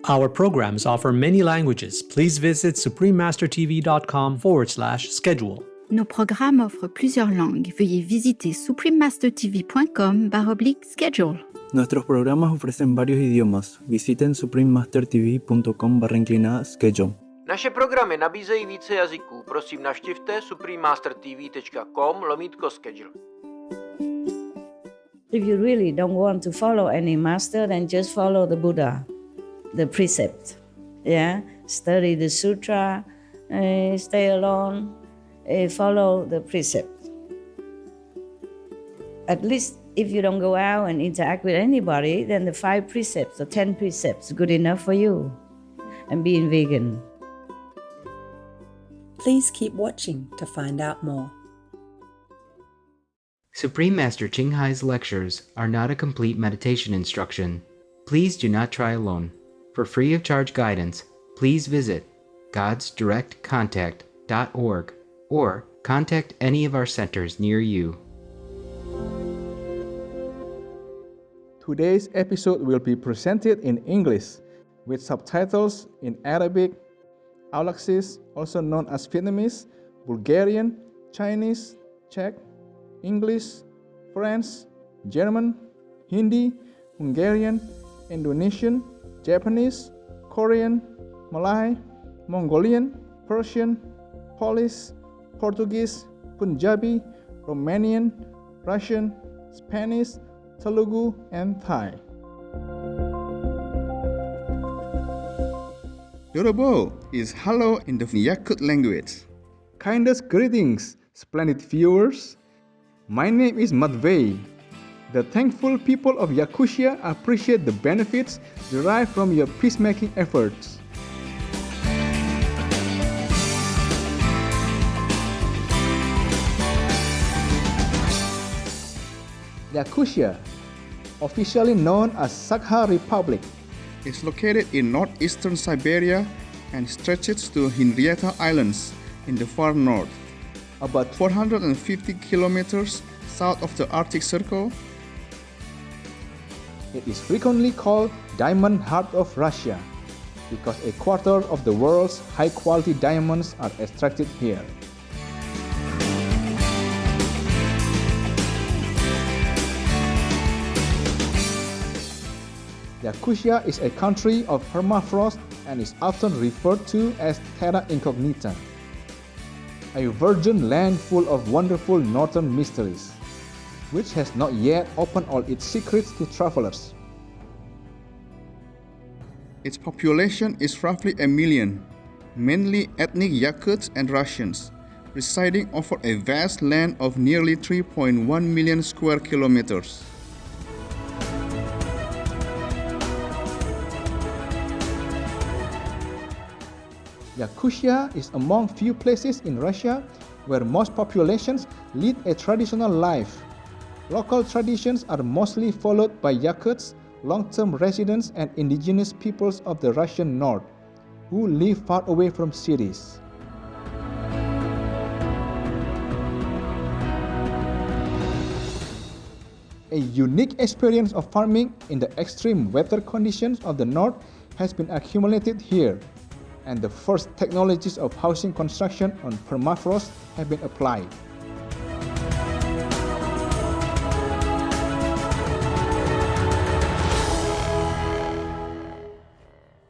Our programs offer many languages. Please visit suprememastertv.com/schedule. Nos programmes offrent plusieurs langues. Veuillez visiter suprememastertv.com/schedule. Nuestros programas ofrecen varios idiomas. Visiten suprememastertv.com/schedule. Naše programy nabízejí více jazyků. Prosím, navštivte suprememastertv.com/schedule. If you really don't want to follow any master, then just follow the Buddha, the precept. Yeah, study the sutra, stay alone, follow the precept. At least if you don't go out and interact with anybody, then the 5 precepts or 10 precepts are good enough for you. And being vegan. Please keep watching to find out more. Supreme Master Ching Hai's lectures are not a complete meditation instruction. Please do not try alone. For free of charge guidance, please visit godsdirectcontact.org or contact any of our centers near you. Today's episode will be presented in English with subtitles in Arabic, Aulacese, also known as Vietnamese, Bulgarian, Chinese, Czech, English, French, German, Hindi, Hungarian, Indonesian, Japanese, Korean, Malay, Mongolian, Persian, Polish, Portuguese, Punjabi, Romanian, Russian, Spanish, Telugu, and Thai. Yorobo is hello in the Yakut language. Kindest greetings, splendid viewers. My name is Matvey. The thankful people of Yakutia appreciate the benefits derived from your peacemaking efforts. Yakutia, officially known as Sakha Republic, is located in northeastern Siberia and stretches to Henrietta Islands in the far north, about 450 kilometers south of the Arctic Circle. It is frequently called Diamond Heart of Russia because a quarter of the world's high-quality diamonds are extracted here. Yakutia is a country of permafrost and is often referred to as terra incognita, a virgin land full of wonderful northern mysteries, which has not yet opened all its secrets to travelers. Its population is roughly 1 million, mainly ethnic Yakuts and Russians, residing over a vast land of nearly 3.1 million square kilometers. Yakutia is among few places in Russia where most populations lead a traditional life. Local traditions are mostly followed by Yakuts, long-term residents and indigenous peoples of the Russian north, who live far away from cities. A unique experience of farming in the extreme weather conditions of the north has been accumulated here, and the first technologies of housing construction on permafrost have been applied.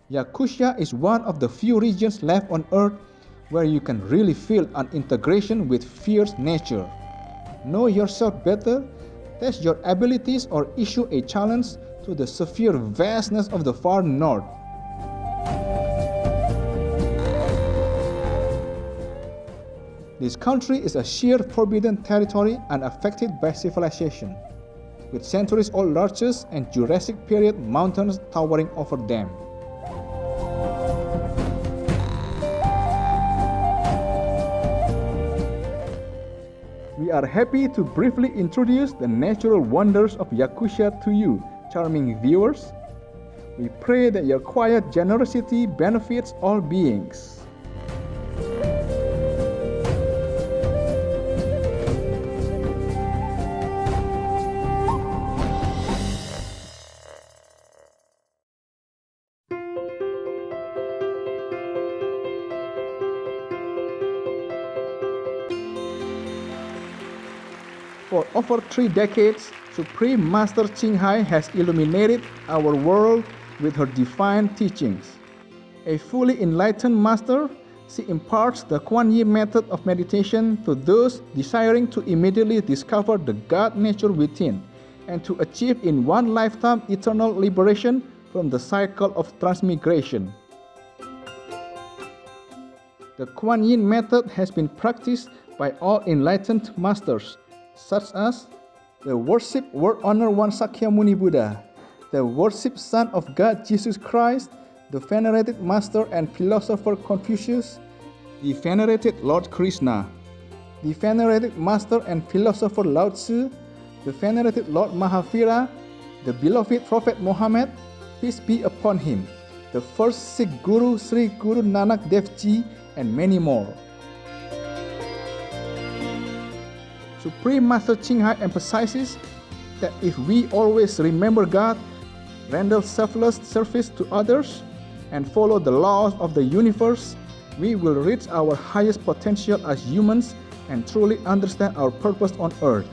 Yakutia is one of the few regions left on Earth where you can really feel an integration with fierce nature. Know yourself better, test your abilities, or issue a challenge to the severe vastness of the far north. This country is a sheer forbidden territory unaffected by civilization, with centuries-old larches and Jurassic period mountains towering over them. We are happy to briefly introduce the natural wonders of Yakutia to you, charming viewers. We pray that your quiet generosity benefits all beings. For over 3 decades, Supreme Master Qinghai has illuminated our world with her divine teachings. A fully enlightened master, she imparts the Kuan Yin method of meditation to those desiring to immediately discover the God nature within and to achieve in one lifetime eternal liberation from the cycle of transmigration. The Kuan Yin method has been practiced by all enlightened masters, such as the Worship World Honor One Sakyamuni Buddha, the Worship Son of God Jesus Christ, the venerated Master and Philosopher Confucius, the venerated Lord Krishna, the venerated Master and Philosopher Lao Tzu, the venerated Lord Mahavira, the beloved Prophet Muhammad, peace be upon him, the first Sikh Guru Sri Guru Nanak Dev Ji, and many more. Supreme Master Qinghai emphasizes that if we always remember God, render selfless service to others, and follow the laws of the universe, we will reach our highest potential as humans and truly understand our purpose on earth.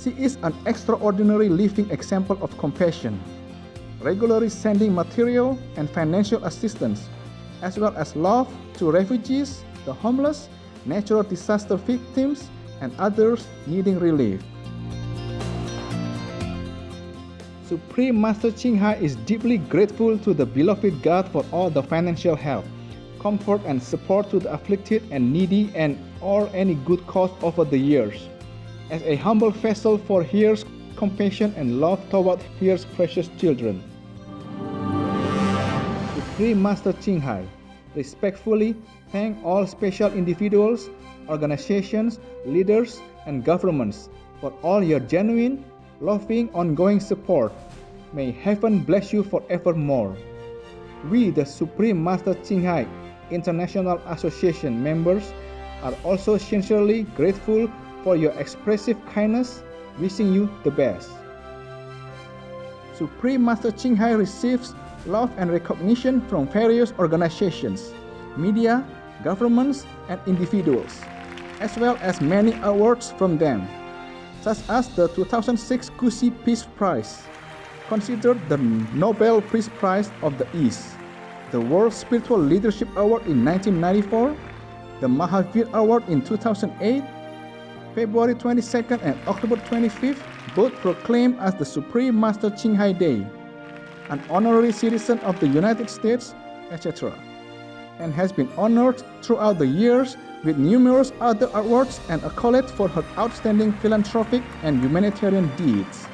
She is an extraordinary living example of compassion, regularly sending material and financial assistance, as well as love to refugees, the homeless, natural disaster victims, and others needing relief. Supreme Master Qinghai is deeply grateful to the beloved God for all the financial help, comfort, and support to the afflicted and needy and or any good cause over the years. As a humble vessel for Here's compassion and love toward Here's precious children. Supreme Master Qinghai respectfully thank all special individuals, organizations, leaders, and governments for all your genuine, loving, ongoing support. May heaven bless you forevermore. We, the Supreme Master Qinghai International Association members, are also sincerely grateful for your expressive kindness, wishing you the best. Supreme Master Qinghai receives love and recognition from various organizations, media, governments, and individuals, as well as many awards from them, such as the 2006 Kusi Peace Prize, considered the Nobel Peace Prize of the East, the World Spiritual Leadership Award in 1994, the Mahavira Award in 2008, February 22nd and October 25th, both proclaimed as the Supreme Master Qinghai Day, an honorary citizen of the United States, etc., and has been honored throughout the years with numerous other awards and accolades for her outstanding philanthropic and humanitarian deeds.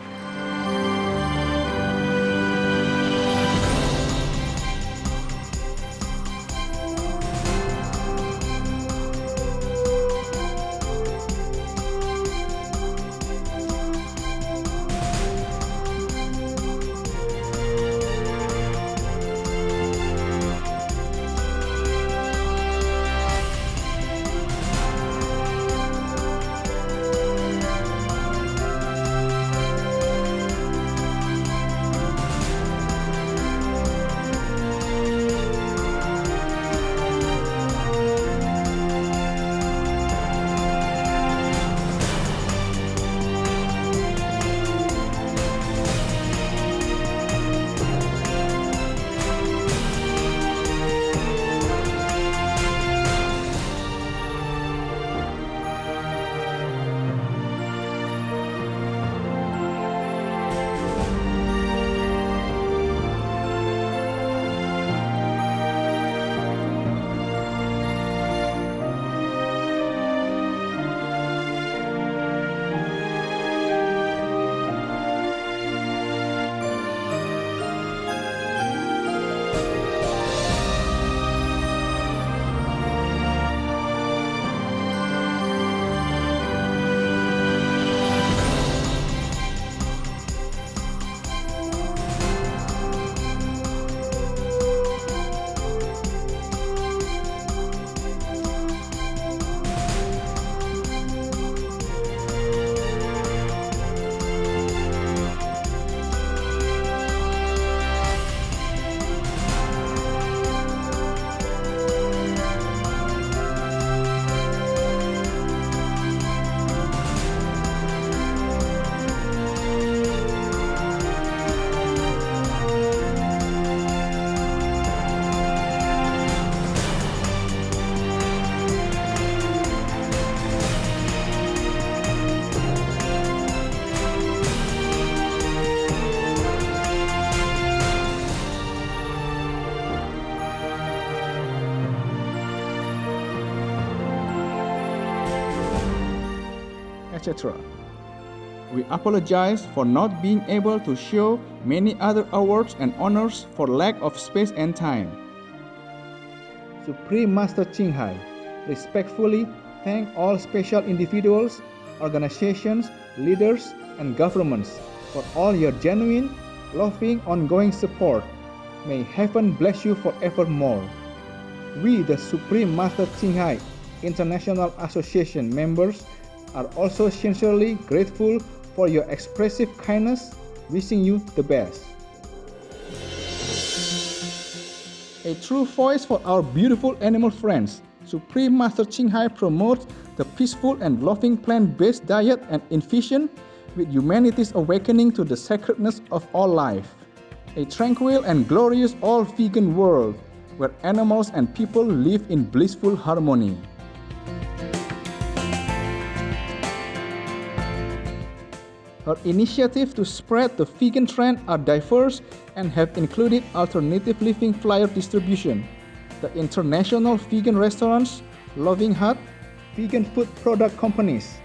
etc. We apologize for not being able to show many other awards and honors for lack of space and time. Supreme Master Qinghai respectfully thank all special individuals, organizations, leaders, and governments for all your genuine, loving, ongoing support. May heaven bless you forevermore. We, the Supreme Master Qinghai International Association members, are also sincerely grateful for your expressive kindness, wishing you the best. A true voice for our beautiful animal friends, Supreme Master Qinghai promotes the peaceful and loving plant-based diet and infusion with humanity's awakening to the sacredness of all life. A tranquil and glorious all-vegan world where animals and people live in blissful harmony. Her initiatives to spread the vegan trend are diverse and have included alternative living flyer distribution, the international vegan restaurants, Loving Hut, vegan food product companies,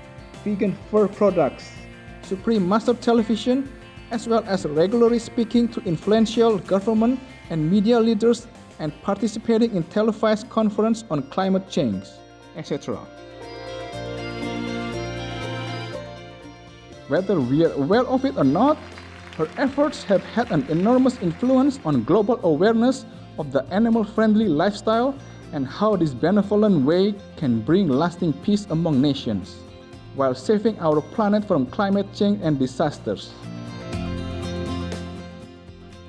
vegan fur products, Supreme Master Television, as well as regularly speaking to influential government and media leaders and participating in televised conference on climate change, etc. Whether we are aware of it or not, her efforts have had an enormous influence on global awareness of the animal-friendly lifestyle and how this benevolent way can bring lasting peace among nations, while saving our planet from climate change and disasters.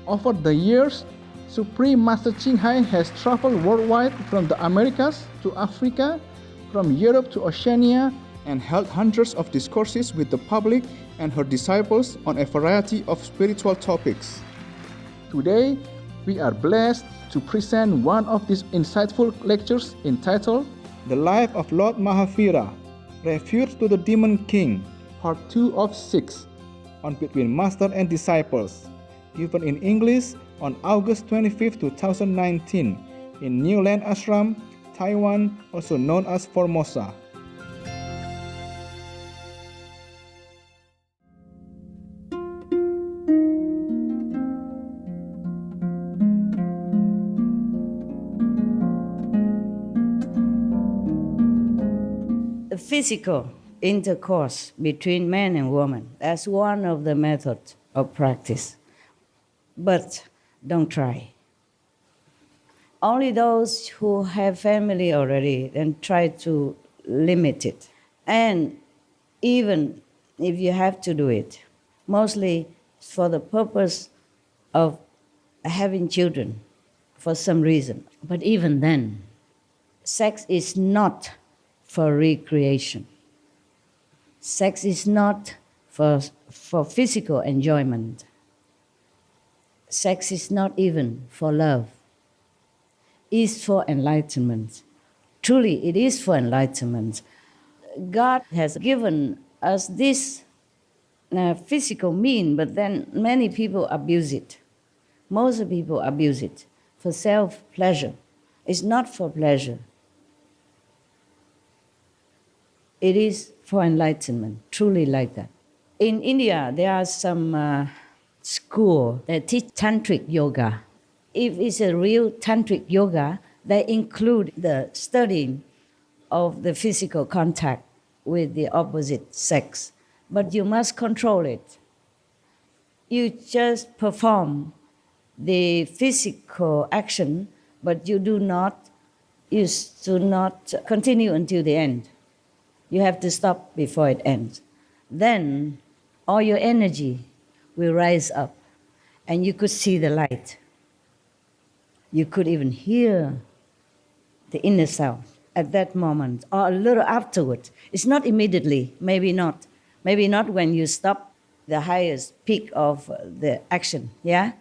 Over the years, Supreme Master Qinghai has traveled worldwide from the Americas to Africa, from Europe to Oceania, and held hundreds of discourses with the public and her disciples on a variety of spiritual topics. Today, we are blessed to present one of these insightful lectures entitled The Life of Lord Mahavira, Refuge to the Demon King, Part 2 of 6, on Between Master and Disciples, given in English on August 25, 2019, in New Land Ashram, Taiwan, also known as Formosa. The physical intercourse between man and woman, that's one of the methods of practice. But don't try. Only those who have family already, then try to limit it. And even if you have to do it, mostly for the purpose of having children for some reason. But even then, sex is not for recreation. Sex is not for physical enjoyment. Sex is not even for love. It's for enlightenment. Truly, it is for enlightenment. God has given us this physical mean, but then many people abuse it. Most people abuse it for self-pleasure. It's not for pleasure. It is for enlightenment, truly like that. In India, there are some schools that teach tantric yoga. If it's a real tantric yoga, they include the studying of the physical contact with the opposite sex. But you must control it. You just perform the physical action, but you do not continue until the end. You have to stop before it ends. Then all your energy will rise up and you could see the light. You could even hear the inner self at that moment or a little afterward. It's not immediately, maybe not. Maybe not when you stop the highest peak of the action, yeah?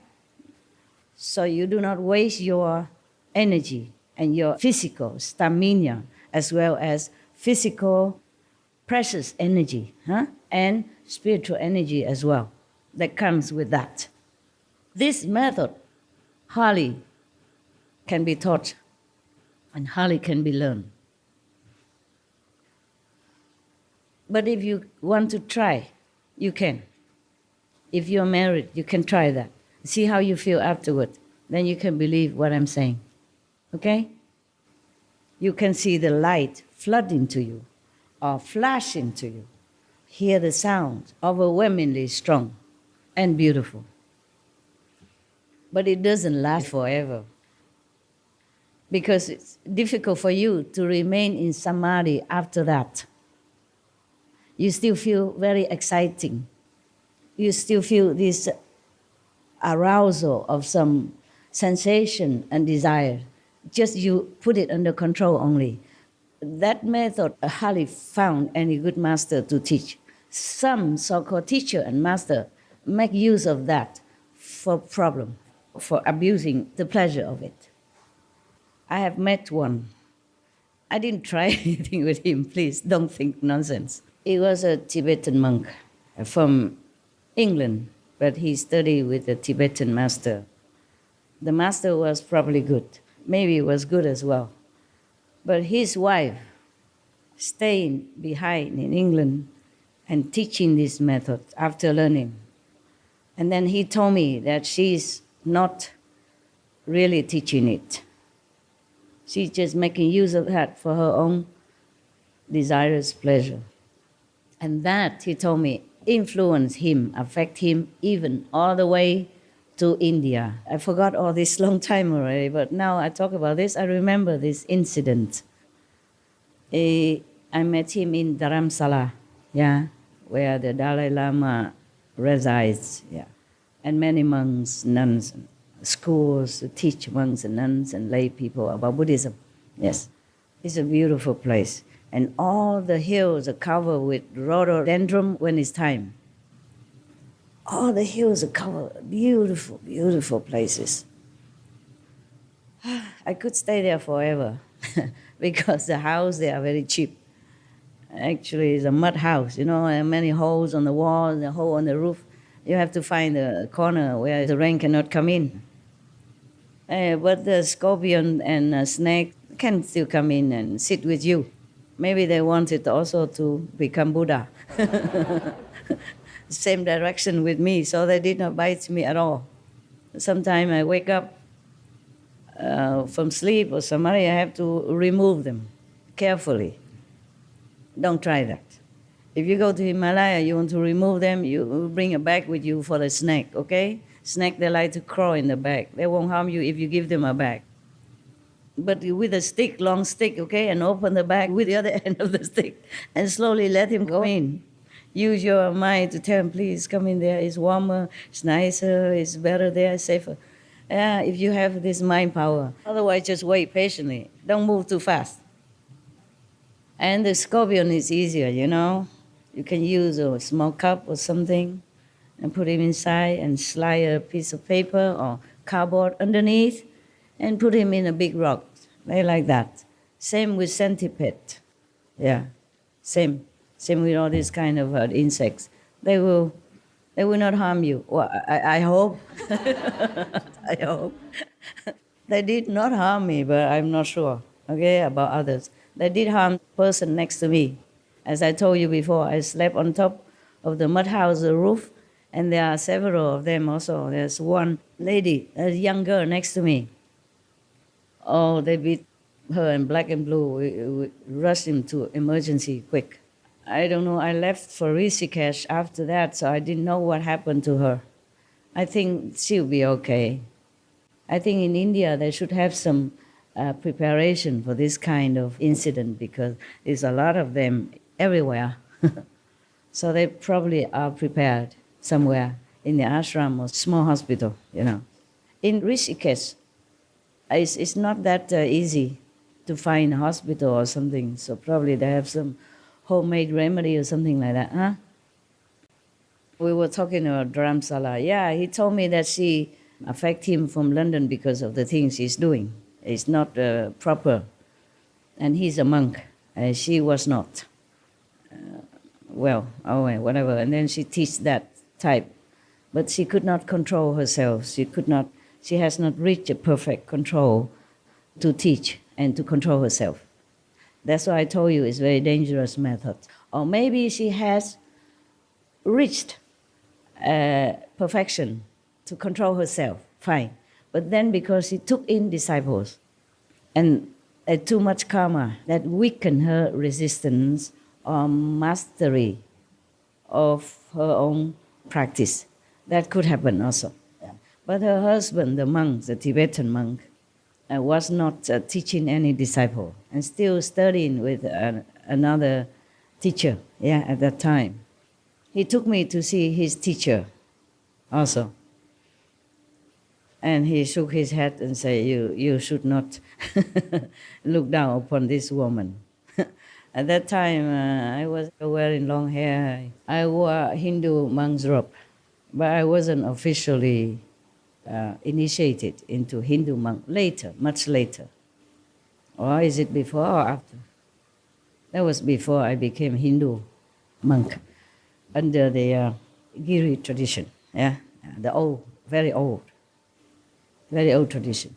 So you do not waste your energy and your physical stamina as well as physical precious energy, and spiritual energy as well that comes with that. This method hardly can be taught and hardly can be learned. But if you want to try, you can. If you're married, you can try that. See how you feel afterward. Then you can believe what I'm saying. Okay? You can see the light flood into you or flash into you. Hear the sound, overwhelmingly strong and beautiful. But it doesn't last forever, because it's difficult for you to remain in samadhi after that. You still feel very exciting. You still feel this arousal of some sensation and desire. Just you put it under control only. That method I hardly found any good master to teach. Some so-called teacher and master make use of that for problem, for abusing the pleasure of it. I have met one. I didn't try anything with him, please don't think nonsense. He was a Tibetan monk from England, but he studied with a Tibetan master. The master was probably good. Maybe was good as well. But his wife staying behind in England and teaching this method after learning. And then he told me that she's not really teaching it. She's just making use of that for her own desirous pleasure. And that, he told me, influenced him, affect him even all the way to India. I forgot all this long time already, but now I talk about this, I remember this incident. I met him in Dharamsala, yeah, where the Dalai Lama resides, yeah, and many monks, nuns, schools to teach monks and nuns and lay people about Buddhism. Yes, it's a beautiful place. And all the hills are covered with rhododendron when it's time. All the hills are covered, beautiful, beautiful places. I could stay there forever because the house there are very cheap. Actually, it's a mud house, you know, and many holes on the wall and a hole on the roof. You have to find a corner where the rain cannot come in. But the scorpion and snake can still come in and sit with you. Maybe they wanted also to become Buddha. Same direction with me, so they did not bite me at all. Sometimes I wake up from sleep or somebody, I have to remove them carefully. Don't try that. If you go to Himalaya, you want to remove them, you bring a bag with you for the snake, okay? Snake, they like to crawl in the bag. They won't harm you if you give them a bag. But with a stick, long stick, okay, and open the bag with the other end of the stick and slowly let him go in. Use your mind to tell him, please come in there, it's warmer, it's nicer, it's better there, it's safer. If you have this mind power. Otherwise, just wait patiently. Don't move too fast. And the scorpion is easier, you know. You can use a small cup or something and put him inside and slide a piece of paper or cardboard underneath and put him in a big rock. They like that. Same with centipede. Yeah, same. Same with all these kind of insects. They will not harm you. Well, I hope. I hope. They did not harm me, but I'm not sure, okay, about others. They did harm the person next to me. As I told you before, I slept on top of the mud house, the roof, and there are several of them also. There's one lady, a young girl next to me. Oh, they beat her in black and blue. We rushed him to emergency quick. I don't know, I left for Rishikesh after that, so I didn't know what happened to her. I think she'll be okay. I think in India they should have some preparation for this kind of incident because there's a lot of them everywhere. So they probably are prepared somewhere in the ashram or small hospital, you know. In Rishikesh, it's not that easy to find a hospital or something, so probably they have some homemade remedy or something like that, huh? We were talking about Dharamsala. Yeah, he told me that she affected him from London because of the things he's doing. It's not proper. And he's a monk. She was not. Whatever. And then she teach that type. But she could not control herself. She has not reached a perfect control to teach and to control herself. That's why I told you it's a very dangerous method. Or maybe she has reached perfection to control herself, fine. But then because she took in disciples and too much karma that weakened her resistance or mastery of her own practice. That could happen also. But her husband, the monk, the Tibetan monk, was not teaching any disciple and still studying with another teacher at that time. He took me to see his teacher also. And he shook his head and said, you should not look down upon this woman. At that time, I was wearing long hair. I wore Hindu monk's robe, but I wasn't officially initiated into Hindu monk later, much later. Or is it before or after? That was before I became Hindu monk under the Giri tradition, the old, very old tradition.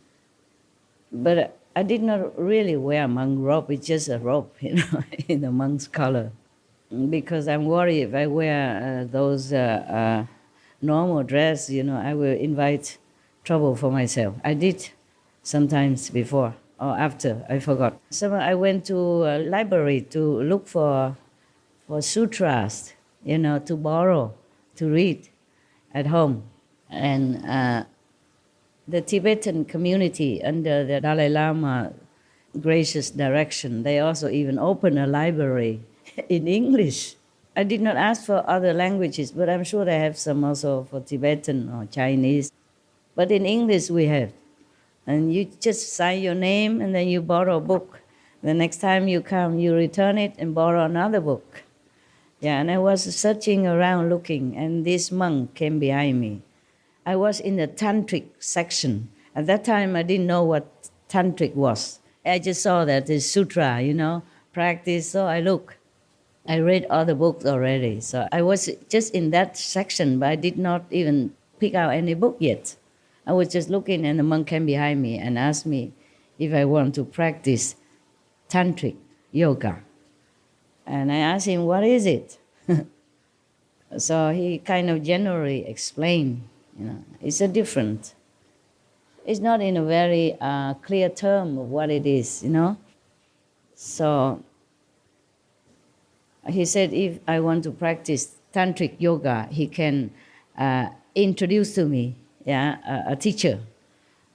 But I did not really wear monk robe, it's just a robe, in the monk's color. Because I'm worried if I wear those normal dress, I will invite trouble for myself. I did sometimes before or after, I forgot. So I went to a library to look for sutras, to borrow, to read at home. And the Tibetan community under the Dalai Lama gracious direction, they also even opened a library in English. I did not ask for other languages, but I'm sure they have some also for Tibetan or Chinese. But in English we have. And you just sign your name and then you borrow a book. The next time you come, you return it and borrow another book. And I was searching around looking, and this monk came behind me. I was in the tantric section. At that time, I didn't know what tantric was. I just saw that it's sutra, practice. So I look. I read all the books already. So I was just in that section, but I did not even pick out any book yet. I was just looking, and the monk came behind me and asked me if I want to practice tantric yoga. And I asked him, what is it? So he kind of generally explained, it's a different. It's not in a very clear term of what it is, So he said if I want to practice tantric yoga, he can introduce to me, a teacher.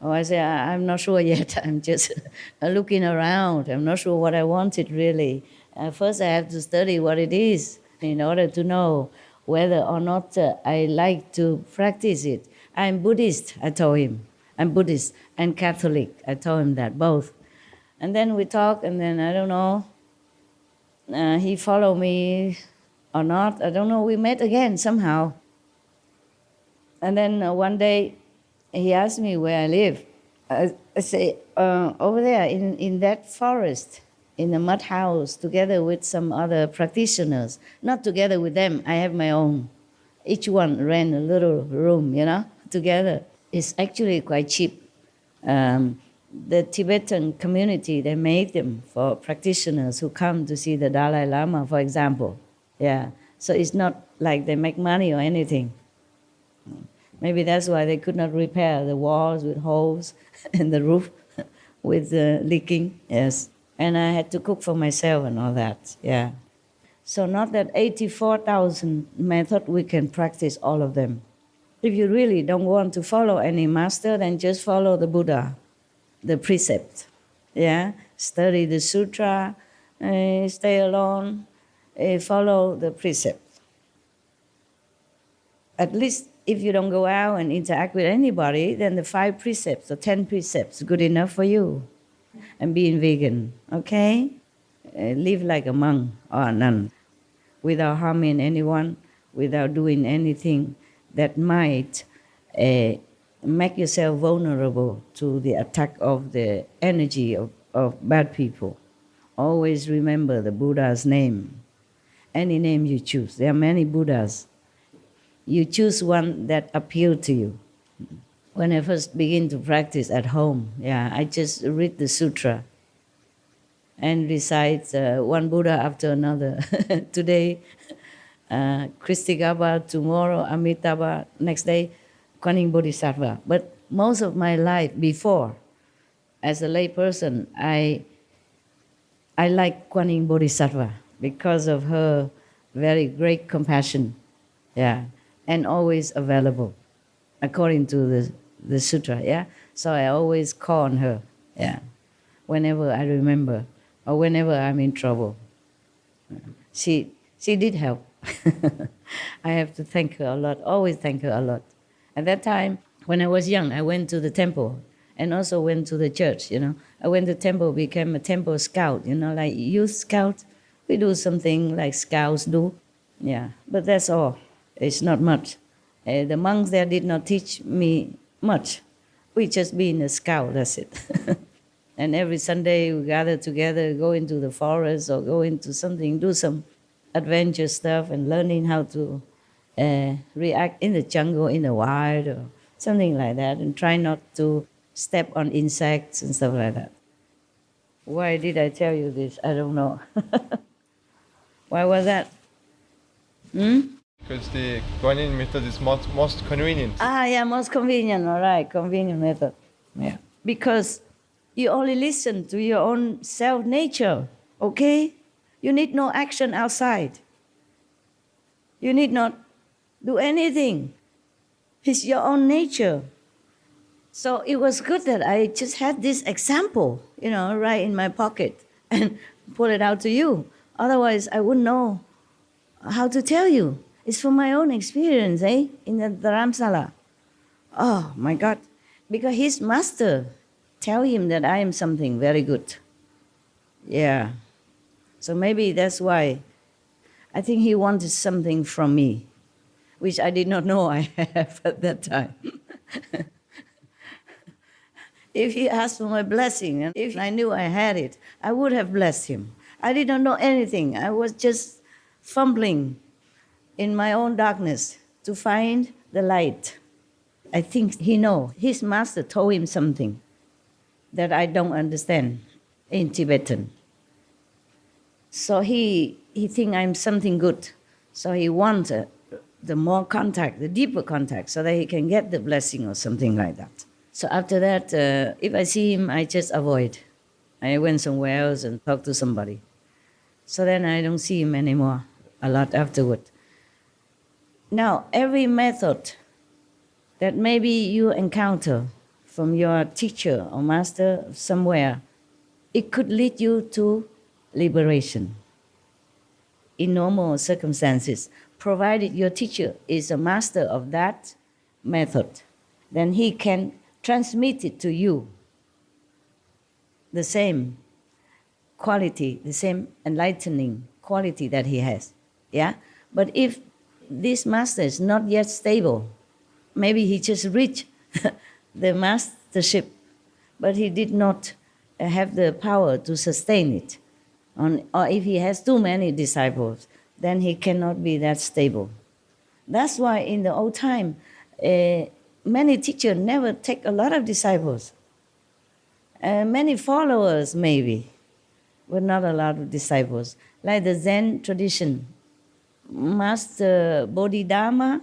Oh, I said, I'm not sure yet. I'm just looking around. I'm not sure what I wanted really. First, I have to study what it is in order to know whether or not I like to practice it. I'm Buddhist, I told him. I'm Buddhist and Catholic. I told him that, both. And then we talked, and then, I don't know, he followed me or not. I don't know, we met again somehow. And then one day, he asked me where I live. I say, over there in that forest, in a mud house, together with some other practitioners. Not together with them, I have my own. Each one rent a little room, together. It's actually quite cheap. The Tibetan community, they made them for practitioners who come to see the Dalai Lama, for example. So it's not like they make money or anything. Maybe that's why they could not repair the walls with holes and the roof with leaking, yes. And I had to cook for myself and all that, So not that 84,000 methods, we can practice all of them. If you really don't want to follow any master, then just follow the Buddha, the precept, Study the sutra, stay alone, follow the precept. At least if you don't go out and interact with anybody, then the 5 precepts or 10 precepts good enough for you. And being vegan, okay? Live like a monk or a nun, without harming anyone, without doing anything that might make yourself vulnerable to the attack of the energy of bad people. Always remember the Buddha's name. Any name you choose. There are many Buddhas. You choose one that appeals to you. When I first begin to practice at home, I just read the sutra. and recite one Buddha after another. Today, Kristigaba, tomorrow Amitabha, next day Kuan Yin Bodhisattva. But most of my life before, as a lay person, I like Kuan Yin Bodhisattva because of her very great compassion, yeah, and always available, according to the sutra, yeah. So I always call on her, yeah, whenever I remember or whenever I'm in trouble. She did help. I have to thank her a lot, always thank her a lot. At that time, when I was young, I went to the temple and also went to the church, I went to temple, became a temple scout, like youth scout. We do something like scouts do, yeah, but that's all. It's not much. The monks there did not teach me much. We just being a scout, that's it. And every Sunday we gather together, go into the forest or go into something, do some adventure stuff and learning how to react in the jungle, in the wild, or something like that, and try not to step on insects and stuff like that. Why did I tell you this? I don't know. Why was that? Because the Kuan Yin method is most convenient. Yeah, most convenient, all right, convenient method. Yeah. Because you only listen to your own self-nature, okay? You need no action outside. You need not do anything. It's your own nature. So it was good that I just had this example, right in my pocket and pull it out to you. Otherwise, I wouldn't know how to tell you. It's from my own experience, in the Dharamsala. Oh, my God. Because his master tell him that I am something very good. Yeah. So maybe that's why I think he wanted something from me, which I did not know I have at that time. If he asked for my blessing, and if I knew I had it, I would have blessed him. I did not know anything. I was just fumbling in my own darkness to find the light. I think he knows. His master told him something that I don't understand in Tibetan. So he think I'm something good. So he wants the more contact, the deeper contact, so that he can get the blessing or something like that. So after that, if I see him, I just avoid. I went somewhere else and talked to somebody. So then I don't see him anymore a lot afterward. Now, every method that maybe you encounter from your teacher or master somewhere, it could lead you to liberation in normal circumstances, provided your teacher is a master of that method. Then he can transmit it to you, the same quality, the same enlightening quality that he has. Yeah? But if this master is not yet stable, maybe he just reached the mastership, but he did not have the power to sustain it. Or if he has too many disciples, then he cannot be that stable. That's why in the old time, many teachers never take a lot of disciples. Many followers maybe, but not a lot of disciples. Like the Zen tradition, Master Bodhidharma,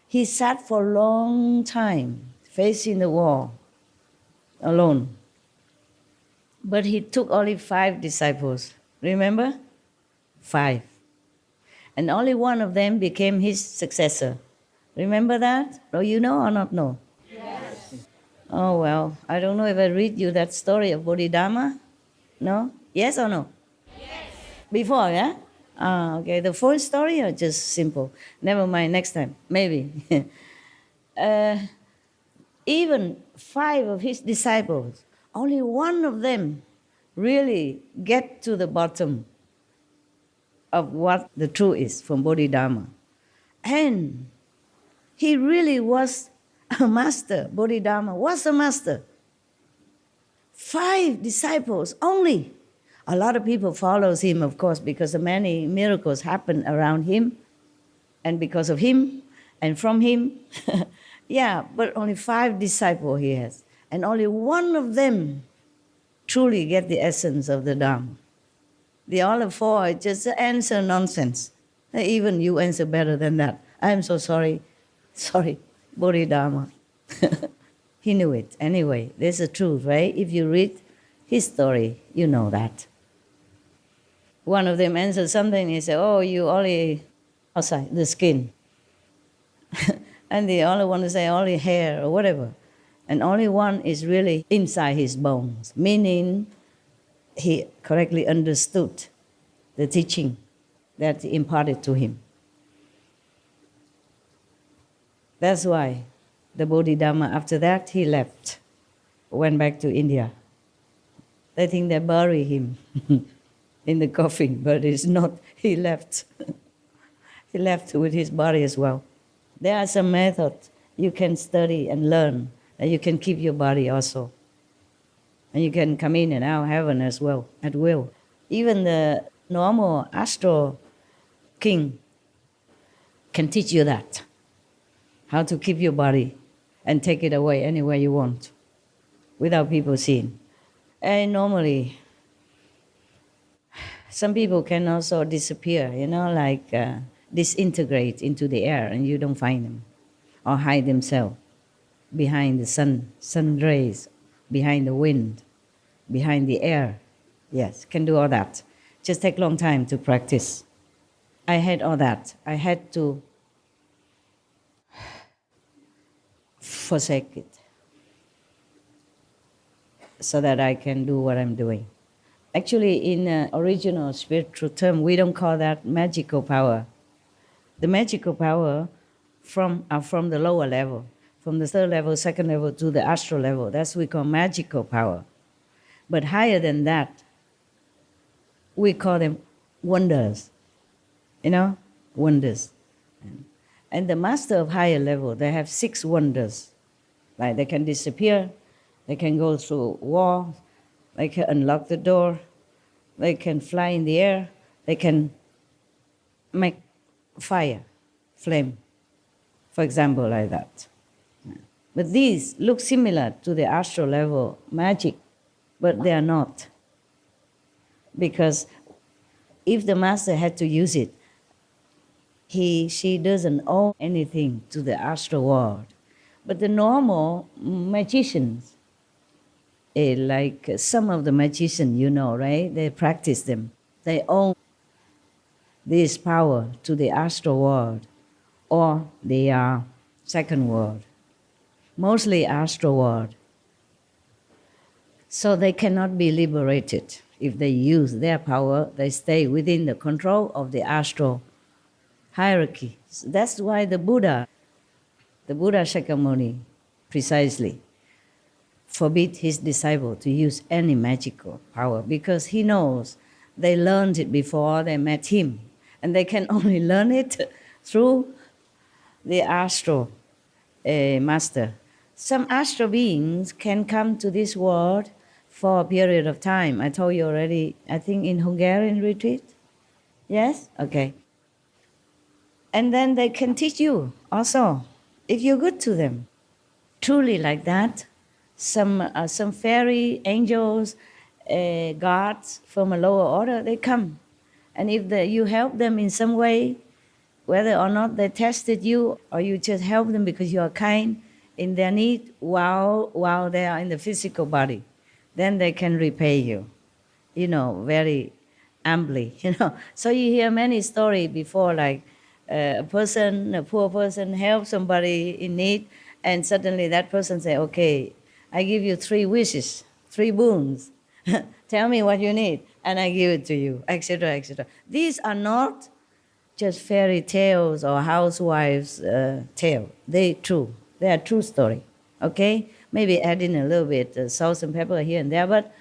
he sat for a long time, facing the wall, alone. But he took only 5 disciples. Remember? 5. And only one of them became his successor. Remember that? Or you know or not know? Yes. Oh, well, I don't know if I read you that story of Bodhidharma. No? Yes or no? Yes. Before, yeah? Okay. The full story or just simple? Never mind, next time. Maybe. Even 5 of his disciples, only one of them really get to the bottom of what the truth is from Bodhidharma. And he really was a master. Bodhidharma was a master. 5 disciples only. A lot of people follows him, of course, because many miracles happen around him and because of him and from him. Yeah, but only 5 disciples he has. And only one of them truly get the essence of the Dharma. The other four just answer nonsense. Even you answer better than that. I'm so sorry. Sorry, Bodhidharma. He knew it. Anyway, there's the truth, right? If you read his story, you know that. One of them answered something, he said, oh, you only outside the skin. And the other one say only hair or whatever. And only one is really inside his bones, meaning he correctly understood the teaching that imparted to him. That's why the Bodhidharma, after that, he left, went back to India. They think they bury him in the coffin, but it's not. He left. He left with his body as well. There are some methods you can study and learn, and you can keep your body also. And you can come in and out of heaven as well, at will. Even the normal astral king can teach you that, how to keep your body and take it away anywhere you want, without people seeing. And normally, some people can also disappear, like disintegrate into the air, and you don't find them, or hide themselves behind the sun rays, behind the wind, behind the air. Yes, can do all that. Just take long time to practice. I had all that. I had to forsake it so that I can do what I'm doing. Actually, in original spiritual term, we don't call that magical power. The magical power from the lower level, from the third level, second level to the astral level. That's what we call magical power. But higher than that, we call them wonders. Wonders. And the master of higher level, they have 6 wonders. Like they can disappear, they can go through walls, they can unlock the door, they can fly in the air, they can make fire, flame, for example, like that. But these look similar to the astral level magic, but they are not. Because if the master had to use it, she doesn't owe anything to the astral world. But the normal magicians, like some of the magicians, right? They practice them. They owe this power to the astral world or the second world. Mostly astral world. So they cannot be liberated. If they use their power, they stay within the control of the astral hierarchy. So that's why the Buddha Shakyamuni, precisely, forbid his disciple to use any magical power, because he knows they learned it before they met him, and they can only learn it through the astral master. Some astral beings can come to this world for a period of time. I told you already, I think in Hungarian retreat. Yes? Okay. And then they can teach you also, if you're good to them. Truly like that. Some fairy, angels, gods from a lower order, they come. And if you help them in some way, whether or not they tested you, or you just help them because you are kind in their need while they are in the physical body, then they can repay you, very amply, So you hear many stories before, like a poor person helps somebody in need, and suddenly that person say, okay, I give you 3 wishes, 3 boons. Tell me what you need, and I give it to you, etc., etc. These are not just fairy tales or housewives' tale. They are true story. Okay, maybe add in a little bit salt and pepper here and there, but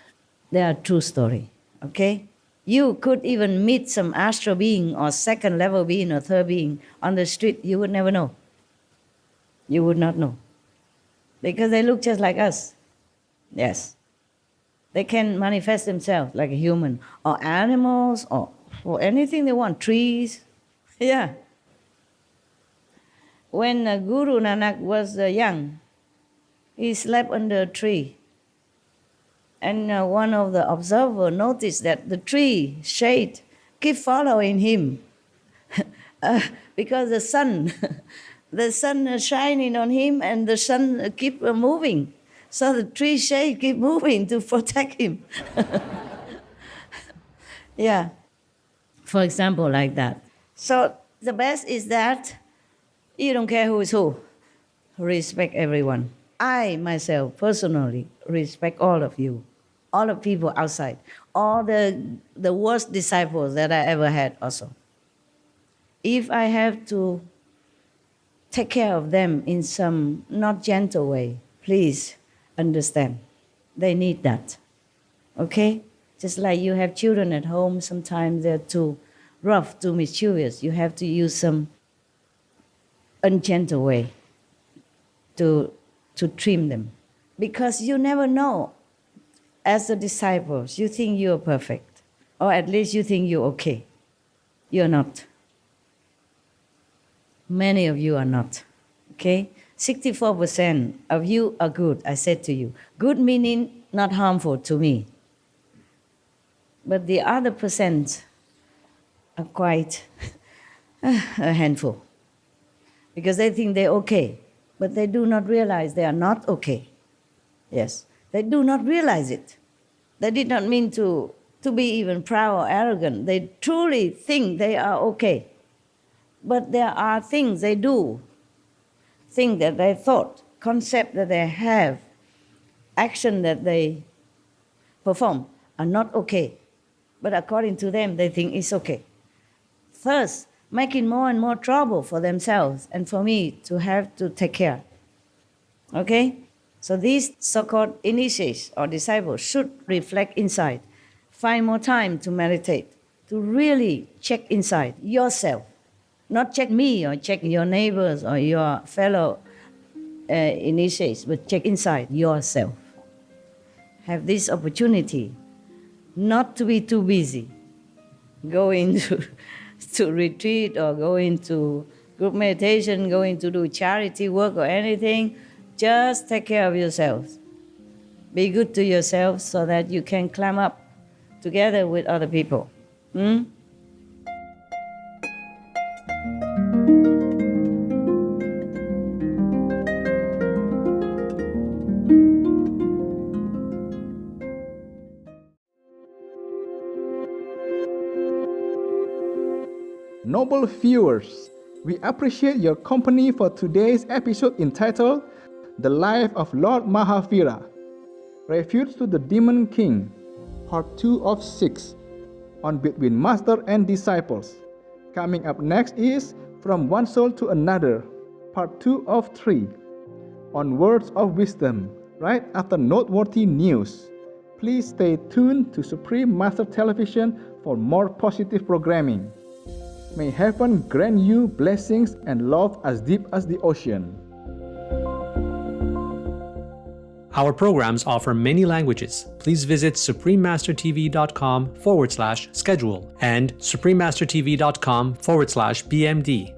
they are true story. Okay, you could even meet some astral being or second level being or third being on the street. You would never know. You would not know, because they look just like us. Yes. They can manifest themselves like a human, or animals, or anything they want, trees. Yeah. When Guru Nanak was young, he slept under a tree. And one of the observers noticed that the tree shade keep following him because the sun is shining on him and the sun keep moving. So the tree shade keep moving to protect him. Yeah, for example, like that. So the best is that you don't care who is who. Respect everyone. I, myself, personally, respect all of you, all the people outside, all the worst disciples that I ever had also. If I have to take care of them in some not gentle way, please understand. They need that, okay? Just like you have children at home, sometimes they're too rough, too mischievous. You have to use some ungentle way to trim them. Because you never know, as the disciples, you think you're perfect, or at least you think you're okay. You're not. Many of you are not, okay? 64% of you are good, I said to you. Good meaning not harmful to me. But the other percent are quite a handful. Because they think they're okay, but they do not realize they are not okay. Yes, they do not realize it. They did not mean to be even proud or arrogant. They truly think they are okay. But there are things they do, things that they thought, concept that they have, action that they perform are not okay. But according to them, they think it's okay. Thus, making more and more trouble for themselves and for me to have to take care. Okay? So these so-called initiates or disciples should reflect inside. Find more time to meditate, to really check inside yourself. Not check me or check your neighbors or your fellow initiates, but check inside yourself. Have this opportunity not to be too busy, going to retreat or going to group meditation, going to do charity work or anything. Just take care of yourselves. Be good to yourself so that you can climb up together with other people. Noble viewers, we appreciate your company for today's episode entitled The Life of Lord Mahavira, Refuge to the Demon King, Part 2 of 6, on Between Master and Disciples. Coming up next is From One Soul to Another, Part 2 of 3, on Words of Wisdom, right after noteworthy news. Please stay tuned to Supreme Master Television for more positive programming. May heaven grant you blessings and love as deep as the ocean. Our programs offer many languages. Please visit suprememastertv.com/schedule and suprememastertv.com/BMD.